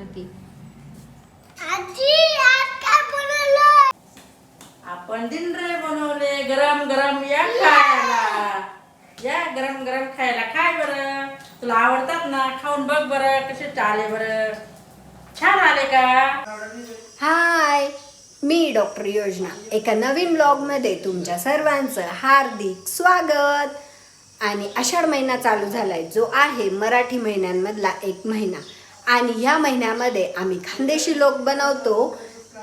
बनवती. आजी आज काय बनवलं? आपण दिंडरे बनवले गरम गरम या खायला. या गरम गरम खायला काय बरं, तुला आवडतात ना? खाऊन बघ बरं कसे आले बरं. छान आले का? हाय, मी डॉक्टर योजना एका नवीन ब्लॉगमध्ये तुमच्या सर्वांचं हार्दिक स्वागत. आणि आषाढ महिना चालू झालाय, जो आहे मराठी महिन्यांमधला एक महिना. आणि ह्या महिन्यामध्ये आम्ही खानदेशी लोक बनवतो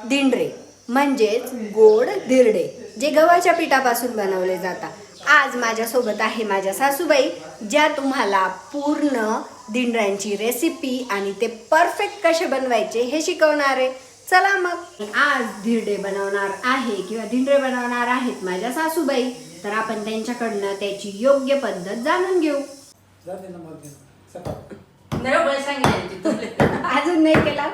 दिंडरे, म्हणजेच गोड धिरडे, जे गव्हाच्या पिठापासून बनवले जातात. आज माझ्यासोबत आहे माझ्या सासूबाई, ज्या तुम्हाला पूर्ण दिंडऱ्यांची रेसिपी आणि ते परफेक्ट कसे बनवायचे हे शिकवणार आहे. चला मग, आज धिरडे बनवणार आहे किंवा दिंडरे बनवणार आहेत माझ्या सासूबाई. तर आपण त्यांच्याकडनं त्याची योग्य पद्धत जाणून घेऊ. नाही हो, बाई सांगितली तुला. अजून नाही केला.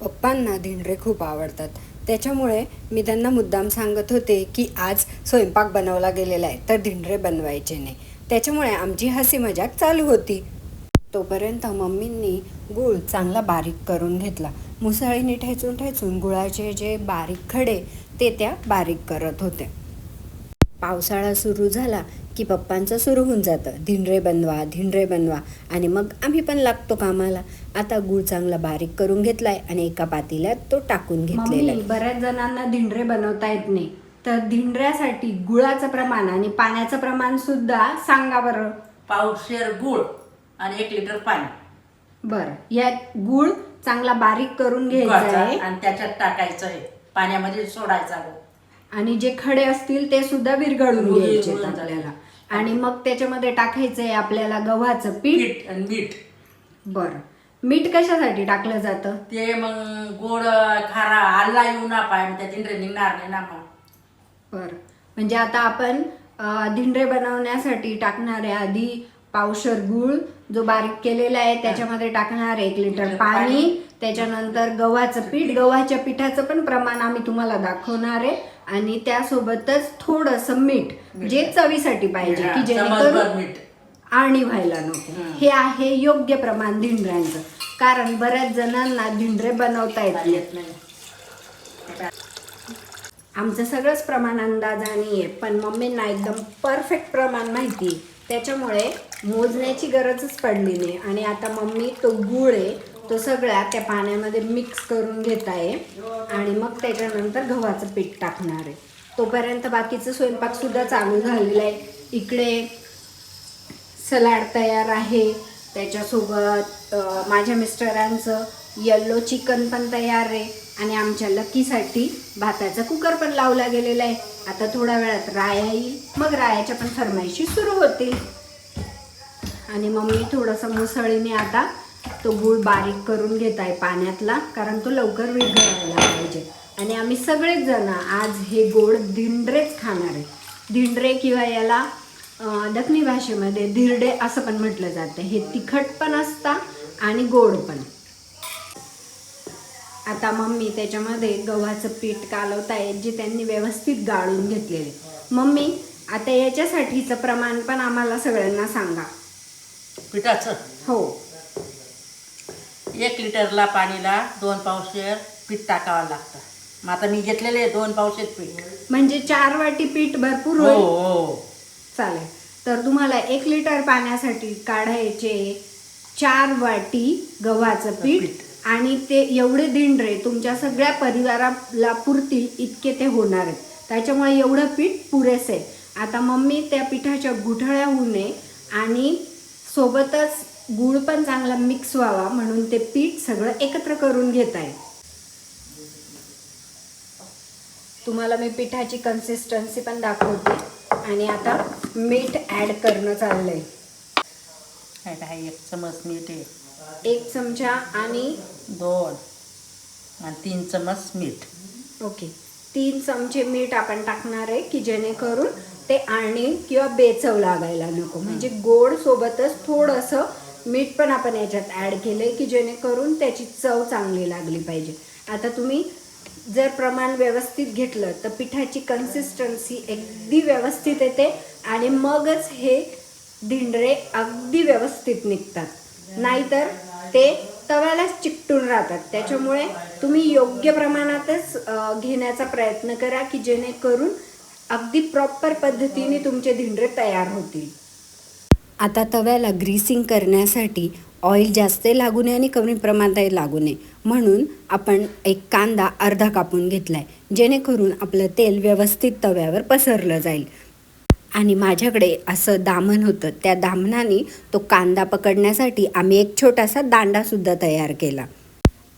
पप्पांना धिंडरे खूप आवडतात, त्याच्यामुळे मी त्यांना मुद्दाम सांगत होते की आज स्वयंपाक बनवला गेलेला आहे तर धिंडरे बनवायचे नाही. त्याच्यामुळे आमची हसी मजाक चालू होती. तोपर्यंत मम्मींनी गूळ चांगला बारीक करून घेतला. मुसळीने ठेचून ठेचून गुळाचे जे बारीक खडे ते त्या बारीक करत होते. पावसाळा सुरू झाला की पप्पांचं सुरू होऊन जातं, धिंडरे बनवा धिंडरे बनवा. आणि मग आम्ही पण लागतो कामाला. आता गूळ चांगला बारीक करून घेतलाय आणि एका पातेल्यात तो टाकून घेतलेला आहे. बऱ्याच जणांना धिंडरे बनवता येत नाही, तर धिंडऱ्यासाठी गुळाचं प्रमाण आणि पाण्याचं प्रमाण सुद्धा सांगा बरं. पावशेर गूळ आणि 1 लिटर पाणी. बरं, यात गूळ चांगला बारीक करून घ्यायचा आहे आणि त्याच्यात टाकायचं आहे, पाण्यामध्ये सोडायचा गूळ. आणि जे खडे असतील ते सुद्धा विरघळून घ्यायचे विरघळून आपल्याला. आणि मग त्याच्यामध्ये टाकायचंय आपल्याला गव्हाचं पीठ आणि मीठ. बरं, मीठ कशासाठी टाकलं जातं? ते मग गोड खारा आल्ला येऊ ना पाय, त्या दिंडरे निघणार नाही ना मग. बरं, म्हणजे आता आपण धिंडरे बनवण्यासाठी टाकणारे आधी पावशर गूळ जो बारीक केलेला आहे, त्याच्यामध्ये टाकणार 1 लिटर पाणी, त्याच्यानंतर गव्हाचं पीठ. गव्हाच्या पिठाचं पण प्रमाण आम्ही तुम्हाला दाखवणार आहे. आणि त्यासोबतच थोडंसं मीठ, जे चवीसाठी पाहिजे, की जेणेकरून आळणी व्हायला नको. हे आहे योग्य प्रमाण धिंडऱ्यांचं. कारण बऱ्याच जणांना धिंडरे बनवता येत नाही. आमचं सगळंच प्रमाण अंदाजाने आहे, पण मम्मींना एकदम परफेक्ट प्रमाण माहिती आहे, त्याच्यामुळे मोजण्याची गरजच पडली नाही. आणि आता मम्मी तो गूळ आहे तो सगळा त्या पाण्यामध्ये मिक्स करून घेत आहे आणि मग त्याच्यानंतर गव्हाचं पीठ टाकणार आहे. तोपर्यंत बाकीचं स्वयंपाक सुद्धा चालू झालेला आहे. इकडे सलाड तयार आहे, त्याच्यासोबत माझ्या मिस्टरांचं येल्लो चिकन पण तयार आहे. आणि आमच्या लकीसाठी भाताचा कुकर पण लावला गेलेला आहे. आता थोड्या वेळात राया येईल, मग रायाच्या पण फरमाईशी सुरू होतील. आणि मम्मी थोडंसं मुसळीने आता तो गूळ बारीक करून घेत आहे पाण्यातला, कारण तो लवकर विरघळायला पाहिजे. आणि आम्ही सगळेच जण आज हे गोड धिंडरेच खाणार आहे. धिंडरे किंवा याला दक्षिणी भाषेमध्ये धिरडे असं पण म्हटलं जातं. हे तिखट पण असतात आणि गोड पण. आता मम्मी त्याच्यामध्ये गव्हाचं पीठ कालवत आहे, जे त्यांनी व्यवस्थित गाळून घेतलेले. मम्मी, आता याच्यासाठीचं प्रमाण पण आम्हाला सगळ्यांना सांगा. पिठाचं हो. 1 लिटरला पाणीला 2 पावशेर पीठ टाकावं लागतं. मग आता मी घेतलेले 2 पावशेर पीठ, म्हणजे 4 वाटी पीठ भरपूर हो होईल. हो चालेल. तर तुम्हाला 1 लिटर पाण्यासाठी काढायचे 4 वाटी गव्हाचं पीठ. आणि ते एवढे धिंडरे तुमच्या सगळ्या परिवाराला पुरतील इतके ते होणार आहेत, त्याच्यामुळे एवढं पीठ पुरेसे आहे. आता मम्मी त्या पिठाच्या गुठळ्या होऊ नये आणि सोबतच गूळ पण चांगला मिक्स व्हावा म्हणून ते पीठ सगळं एकत्र करून घेत आहे. तुम्हाला मी पिठाची कन्सिस्टन्सी पण दाखवते. आणि आता मीठ ॲड करणं चाललंय. 1 चमच मीठ आहे, 1 चमचा आणि 2 आणि 3 चमच मीठ. ओके, 3 चमचे मीठ आपण टाकणार आहे, की जेणेकरून ते आळणी किंवा बेचव लागायला नको. म्हणजे गोड सोबतच थोडंसं मीठ पण आपण याच्यात ॲड केलंय, की जेणेकरून त्याची चव चांगली लागली पाहिजे. आता तुम्ही जर प्रमाण व्यवस्थित घेतलं तर पिठाची कन्सिस्टन्सी अगदी व्यवस्थित येते आणि मगच हे धिंडरे अगदी व्यवस्थित निघतात. नाहीतर ते तव्यालाच चिकटून राहतात. त्याच्यामुळे तुम्ही योग्य प्रमाणातच घेण्याचा प्रयत्न करा की जेणेकरून अगदी प्रॉपर पद्धतीने तुमचे धिंडे तयार होतील. आता तव्याला ग्रीसिंग करण्यासाठी ऑइल जास्त लागू नये आणि कमी प्रमाणात लागू नये म्हणून आपण एक कांदा अर्धा कापून घेतला आहे, जेणेकरून आपलं तेल व्यवस्थित तव्यावर पसरलं जाईल. आणि माझ्याकडे असं दामन होतं, त्या दामनाने तो कांदा पकडण्यासाठी आम्ही एक छोटासा दांडासुद्धा तयार केला.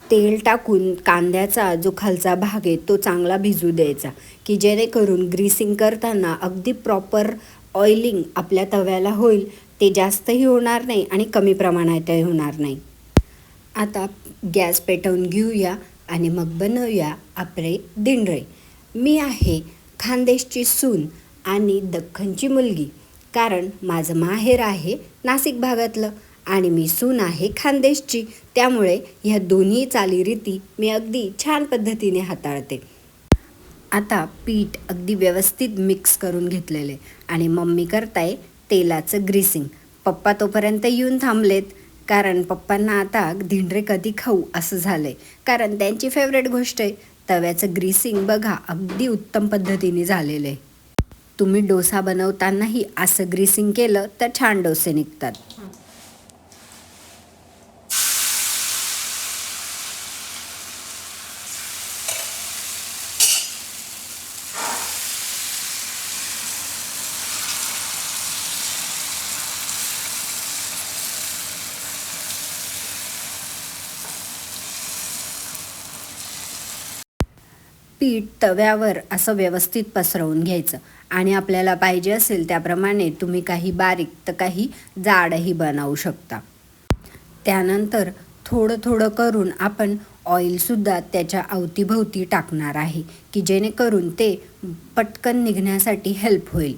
तेल टाकून कांद्याचा जो खालचा भाग आहे तो चांगला भिजू द्यायचा की जेणेकरून ग्रीसिंग करताना अगदी प्रॉपर ऑइलिंग आपल्या तव्याला होईल. ते जास्तही होणार नाही आणि कमी प्रमाणातही होणार नाही. आता गॅस पेटवून घेऊया आणि मग बनवूया आपले धिंडे. मी आहे खानदेशची सून आणि दख्खनची मुलगी, कारण माझं माहेर आहे नाशिक भागातलं आणि मी सून आहे खानदेशची. त्यामुळे ह्या दोन्ही चालीरीती मी अगदी छान पद्धतीने हाताळते. आता पीठ अगदी व्यवस्थित मिक्स करून घेतलेले आणि मम्मी करताय तेलाचं ग्रीसिंग. पप्पा तोपर्यंत येऊन थांबलेत, कारण पप्पांना आता धिंडे कधी खाऊ असं झालंय, कारण त्यांची फेवरेट गोष्ट आहे. तव्याचं ग्रीसिंग बघा अगदी उत्तम पद्धतीने झालेलं आहे. तुम्ही डोसा बनवतानाही असं ग्रीसिंग केलं तर छान डोसे निघतात. पीठ तव्यावर असं व्यवस्थित पसरवून घ्यायचं आणि आपल्याला पाहिजे असेल त्याप्रमाणे तुम्ही काही बारीक तर काही जाडही बनवू शकता. त्यानंतर थोडं थोडं करून आपण ऑइलसुद्धा त्याच्या अवतीभोवती टाकणार आहे की जेणेकरून ते पटकन निघण्यासाठी हेल्प होईल.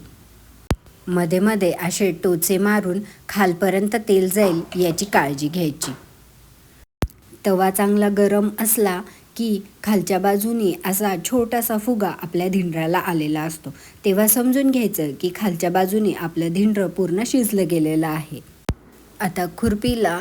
मध्ये मध्ये असे टोचे मारून खालपर्यंत तेल जाईल याची काळजी घ्यायची. तवा चांगला गरम असला की खालच्या बाजूनी असा छोटासा फुगा आपल्या धिंड्याला आलेला असतो, तेव्हा समजून घ्यायचं की खालच्या बाजूनी आपलं धिंडं पूर्ण शिजलं गेलेलं आहे. आता खुरपीला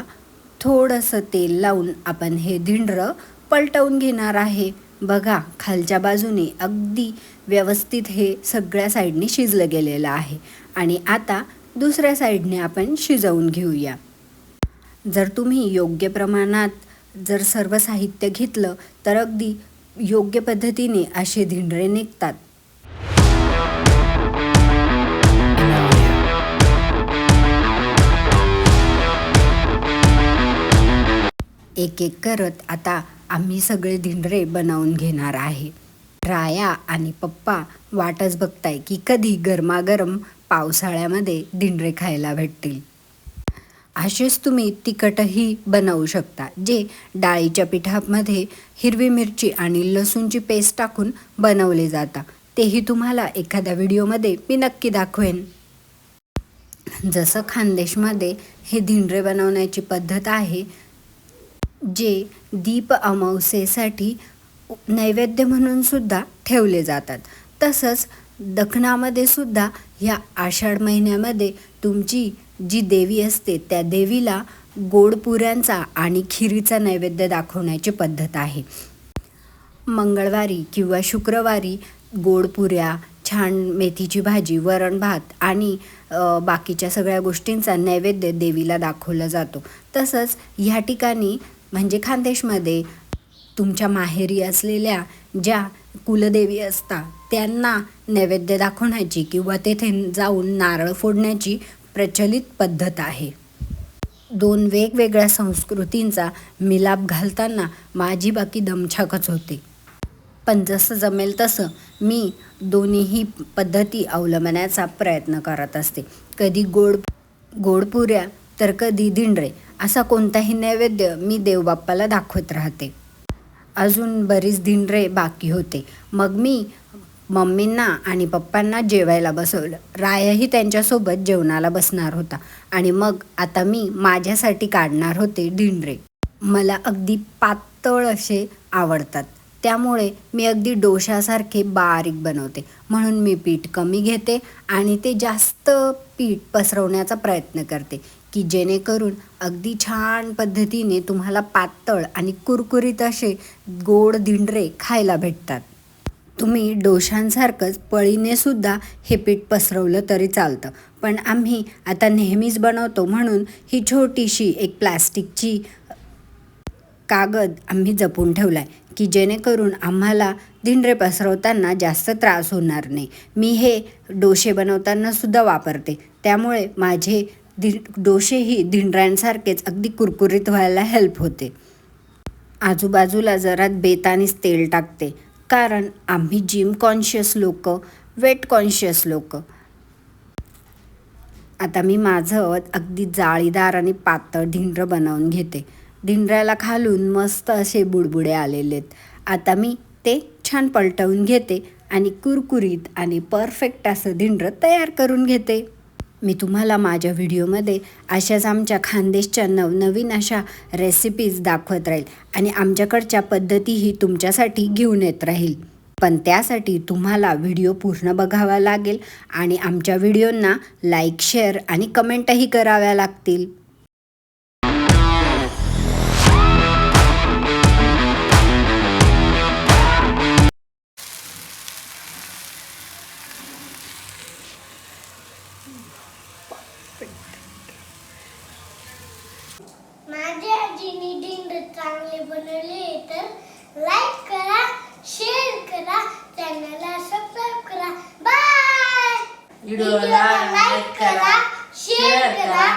थोडंसं तेल लावून आपण हे धिंडं पलटवून घेणार आहे. बघा खालच्या बाजूने अगदी व्यवस्थित हे सगळ्या साईडने शिजलं गेलेलं आहे आणि आता दुसऱ्या साईडने आपण शिजवून घेऊया. जर तुम्ही योग्य प्रमाणात जर सर्व साहित्य घेतलं तर अगदी योग्य पद्धतीने असे धिंडे निघतात. एक एक करत आता आम्ही सगळे धिंडे बनवून घेणार आहे. राया आणि पप्पा वाटच बघताय की कधी गरमागरम पावसाळ्यामध्ये धिंडे खायला भेटतील. असेच तुम्ही तिखटही बनवू शकता, जे डाळीच्या पिठामध्ये हिरवी मिरची आणि लसूणची पेस्ट टाकून बनवले जातात. तेही तुम्हाला एखाद्या व्हिडिओमध्ये मी नक्की दाखवेन. जसं खानदेशमध्ये हे धिंडे बनवण्याची पद्धत आहे, जे दीप अमावस्येसाठी नैवेद्य म्हणून सुद्धा ठेवले जातात. तसंच दख्खनामध्ये सुद्धा ह्या आषाढ महिन्यामध्ये तुमची जी देवी असते त्या देवीला गोड पुऱ्यांचा आणि खिरीचा नैवेद्य दाखवण्याची पद्धत आहे. मंगळवारी किंवा शुक्रवारी गोड पुऱ्या, छान मेथीची भाजी, वरण भात आणि बाकीच्या सगळ्या गोष्टींचा नैवेद्य देवीला दाखवला जातो. तसंच ह्या ठिकाणी म्हणजे खानदेशमध्ये तुमच्या माहेरी असलेल्या ज्या कुलदेवी असतात त्यांना नैवेद्य दाखवण्याची किंवा तेथे जाऊन नारळ फोडण्याची प्रचलित पद्धत आहे. दोन वेगवेगळ्या संस्कृतींचा मिलाप घालताना माझी बाकी दमछाकच होते. पण जसं जमेल तसं मी दोन्हीही पद्धती अवलंबण्याचा प्रयत्न करत असते. कधी गोड पुऱ्या तर कधी धिंडे, असा कोणताही नैवेद्य मी देवबाप्पाला दाखवत राहते. अजून बरीच धिंडे बाकी होते. मग मी मम्मींना आणि पप्पांना जेवायला बसवलं. रायाही त्यांच्यासोबत जेवणाला बसणार होता आणि मग आता मी माझ्यासाठी काढणार होते धिंडे. मला अगदी पातळ असे आवडतात, त्यामुळे मी अगदी डोशासारखे बारीक बनवते. म्हणून मी पीठ कमी घेते आणि ते जास्त पीठ पसरवण्याचा प्रयत्न करते की जेणेकरून अगदी छान पद्धतीने तुम्हाला पातळ आणि कुरकुरीत असे गोड धिंडरे खायला भेटतात. तुम्ही डोशांसारखंच पळीने सुद्धा हे पीठ पसरवलं तरी चालतं, पण आम्ही आता नेहमीच बनवतो म्हणून ही छोटीशी एक प्लॅस्टिकची कागद आम्ही जपून ठेवला आहे की जेणेकरून आम्हाला धिंडरे पसरवताना जास्त त्रास होणार नाही. मी हे डोसे बनवताना सुद्धा वापरते, त्यामुळे माझे डोसेही धिंडऱ्यांसारखेच अगदी कुरकुरीत व्हायला हेल्प होते. आजूबाजूला जरा बेतानीच तेल टाकते, कारण आम्ही जिम कॉन्शियस लोक, वेट कॉन्शियस लोक. आता मी माझं अगदी जाळीदार आणि पातळ धिंडरं बनवून घेते. धिंडऱ्याला खालून मस्त असे बुडबुडे आलेले आहेत. आता मी ते छान पलटवून घेते आणि कुरकुरीत आणि परफेक्ट असं धिंडरं तयार करून घेते. मी तुम्हाला माझ्या व्हिडिओमध्ये अशाच आमच्या खानदेशच्या नवनवीन अशा रेसिपीज दाखवत राहील आणि आमच्याकडच्या पद्धतीही तुमच्यासाठी घेऊन येत राहील. पण त्यासाठी तुम्हाला व्हिडिओ पूर्ण बघावा लागेल आणि आमच्या व्हिडिओंना लाईक, शेअर आणि कमेंटही कराव्या लागतील. माझ्या आजीने धिंडे चांगले बनवले तर लाईक करा, शेअर करा, चॅनलला सबस्क्राईब करा. बाय. व्हिडिओला लाईक करा, शेअर करा